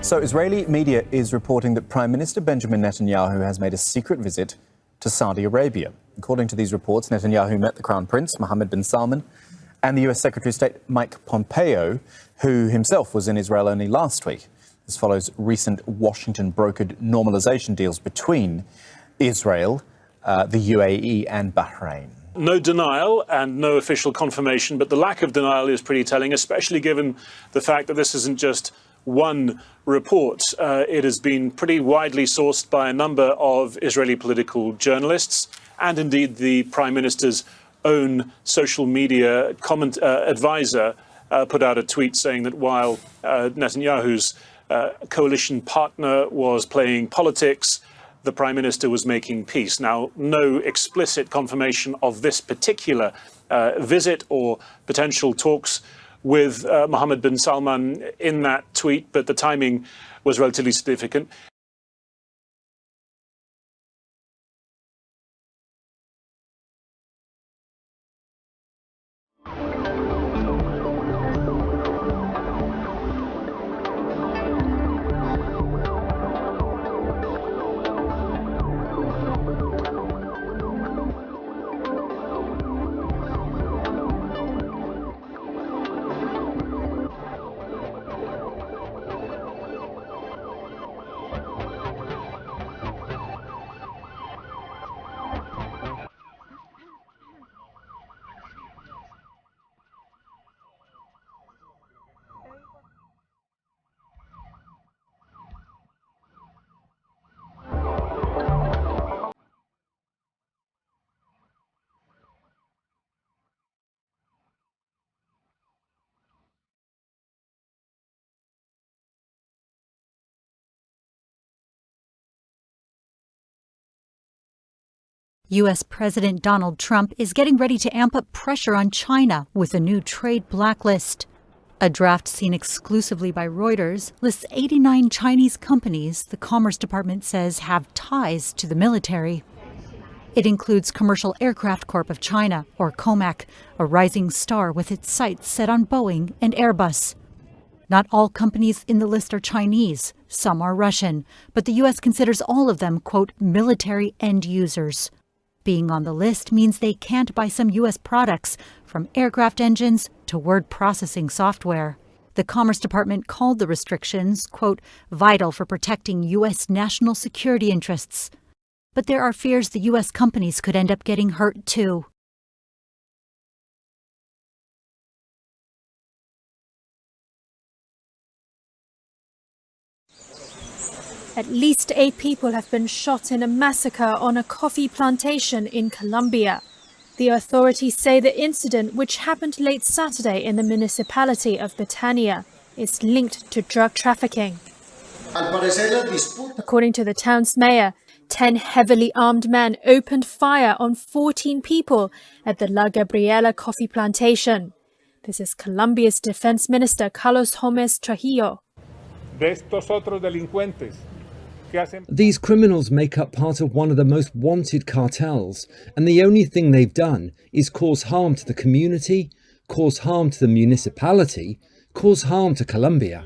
So Israeli media is reporting that Prime Minister Benjamin Netanyahu has made a secret visit to Saudi Arabia. According to these reports, Netanyahu met the Crown Prince, Mohammed bin Salman, and the US Secretary of State Mike Pompeo, who himself was in Israel only last week. This follows recent Washington-brokered normalization deals between Israel, the UAE and Bahrain. No denial and no official confirmation, but the lack of denial is pretty telling, especially given the fact that this isn't just one report. It has been pretty widely sourced by a number of Israeli political journalists and indeed the Prime Minister's own social media advisor put out a tweet saying that while Netanyahu's coalition partner was playing politics, the Prime Minister was making peace. Now, no explicit confirmation of this particular visit or potential talks with Mohammed bin Salman in that tweet, but the timing was relatively significant. U.S. President Donald Trump is getting ready to amp up pressure on China with a new trade blacklist. A draft seen exclusively by Reuters lists 89 Chinese companies the Commerce Department says have ties to the military. It includes Commercial Aircraft Corp of China, or COMAC, a rising star with its sights set on Boeing and Airbus. Not all companies in the list are Chinese. Some are Russian, but the U.S. considers all of them, quote, military end users. Being on the list means they can't buy some U.S. products, from aircraft engines to word processing software. The Commerce Department called the restrictions, quote, vital for protecting U.S. national security interests. But there are fears the U.S. companies could end up getting hurt, too. At least 8 people have been shot in a massacre on a coffee plantation in Colombia. The authorities say the incident, which happened late Saturday in the municipality of Betania, is linked to drug trafficking. According to the town's mayor, 10 heavily armed men opened fire on 14 people at the La Gabriela coffee plantation. This is Colombia's Defense Minister Carlos Gómez Trujillo. These criminals make up part of one of the most wanted cartels, and the only thing they've done is cause harm to the community, cause harm to the municipality, cause harm to Colombia.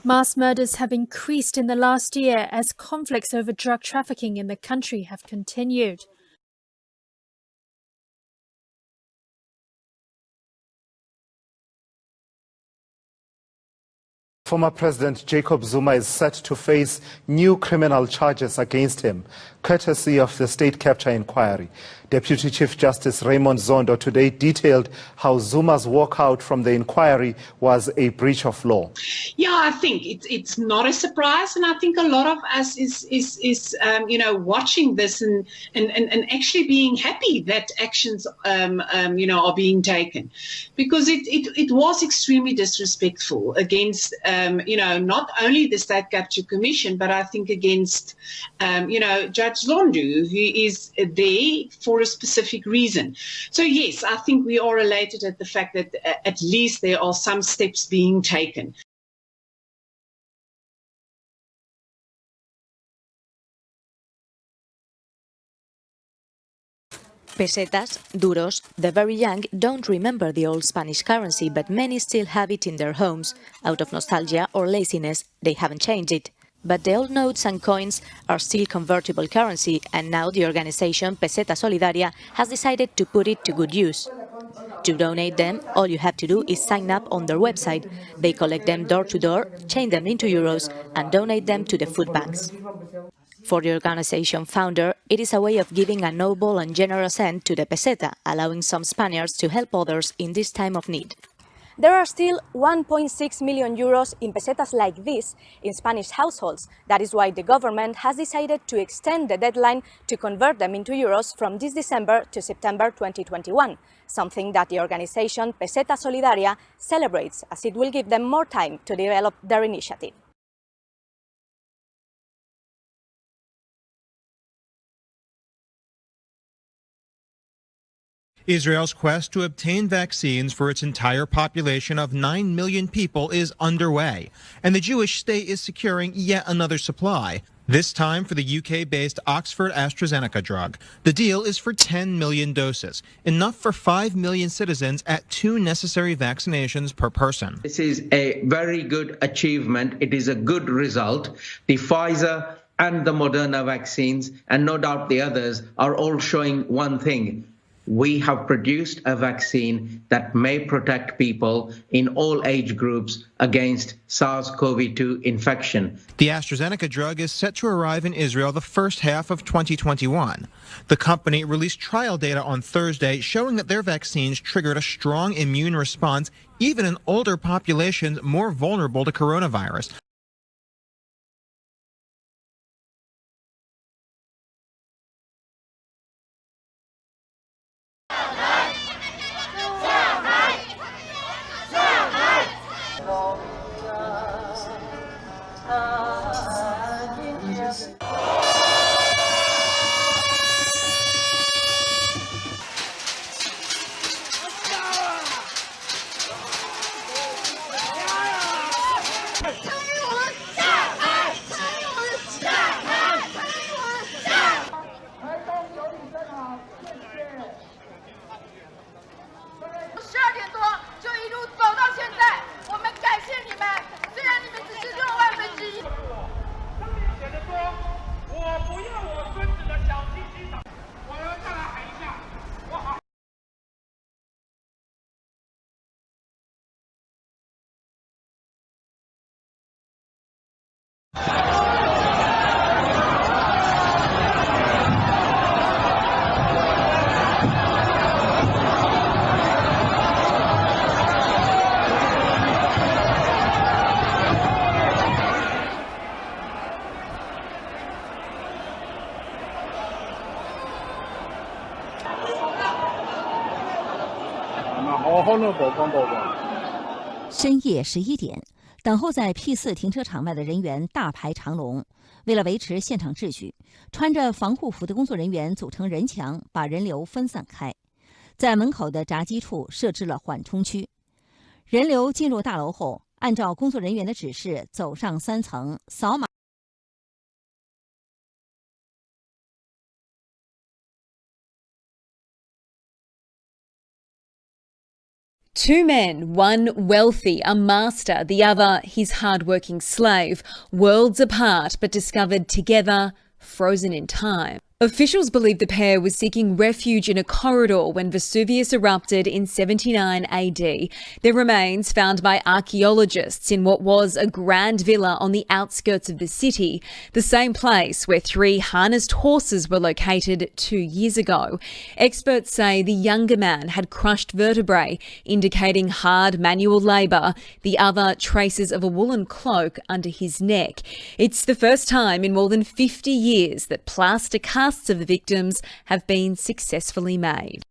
Mass murders have increased in the last year as conflicts over drug trafficking in the country have continued. Former President Jacob Zuma is set to face new criminal charges against him, courtesy of the state capture inquiry. Deputy Chief Justice Raymond Zondo today detailed how Zuma's walkout from the inquiry was a breach of law. Yeah, I think it's not a surprise, and I think a lot of us is watching this and actually being happy that actions are being taken, because it was extremely disrespectful against not only the State Capture Commission, but I think against Judge Zondo, who is there for a specific reason. So yes, I think we are elated at the fact that at least there are some steps being taken. Pesetas, duros, the very young don't remember the old Spanish currency, but many still have it in their homes. Out of nostalgia or laziness, they haven't changed it. But the old notes and coins are still convertible currency, and now the organization Peseta Solidaria has decided to put it to good use. To donate them, all you have to do is sign up on their website. They collect them door to door, change them into euros, and donate them to the food banks. For the organization founder, it is a way of giving a noble and generous end to the peseta, allowing some Spaniards to help others in this time of need. There are still 1.6 million euros in pesetas like this in Spanish households. That is why the government has decided to extend the deadline to convert them into euros from this December to September 2021, something that the organization Peseta Solidaria celebrates, as it will give them more time to develop their initiative. Israel's quest to obtain vaccines for its entire population of 9 million people is underway, and the Jewish state is securing yet another supply, this time for the UK-based Oxford Astrazeneca drug. The deal is for 10 million doses, enough for 5 million citizens at 2 necessary vaccinations per person. This is a very good achievement. It is a good result. The Pfizer and the Moderna vaccines, and no doubt the others, are all showing one thing. We have produced a vaccine that may protect people in all age groups against SARS-CoV-2 infection. The AstraZeneca drug is set to arrive in Israel the first half of 2021. The company released trial data on Thursday showing that their vaccines triggered a strong immune response even in older populations more vulnerable to coronavirus.深夜11点，等候在 P4 停车场外的人员大排长龙。为了维持现场秩序，穿着防护服的工作人员组成人墙，把人流分散开。在门口的闸机处设置了缓冲区。人流进入大楼后，按照工作人员的指示走上3层，扫码。Two men, one wealthy, a master, the other his hard-working slave, worlds apart but discovered together, frozen in time. Officials believe the pair was seeking refuge in a corridor when Vesuvius erupted in 79 AD. Their remains found by archaeologists in what was a grand villa on the outskirts of the city, the same place where 3 harnessed horses were located 2 years ago. Experts say the younger man had crushed vertebrae, indicating hard manual labour, the other traces of a woolen cloak under his neck. It's the first time in more than 50 years that plaster casts of the victims have been successfully made.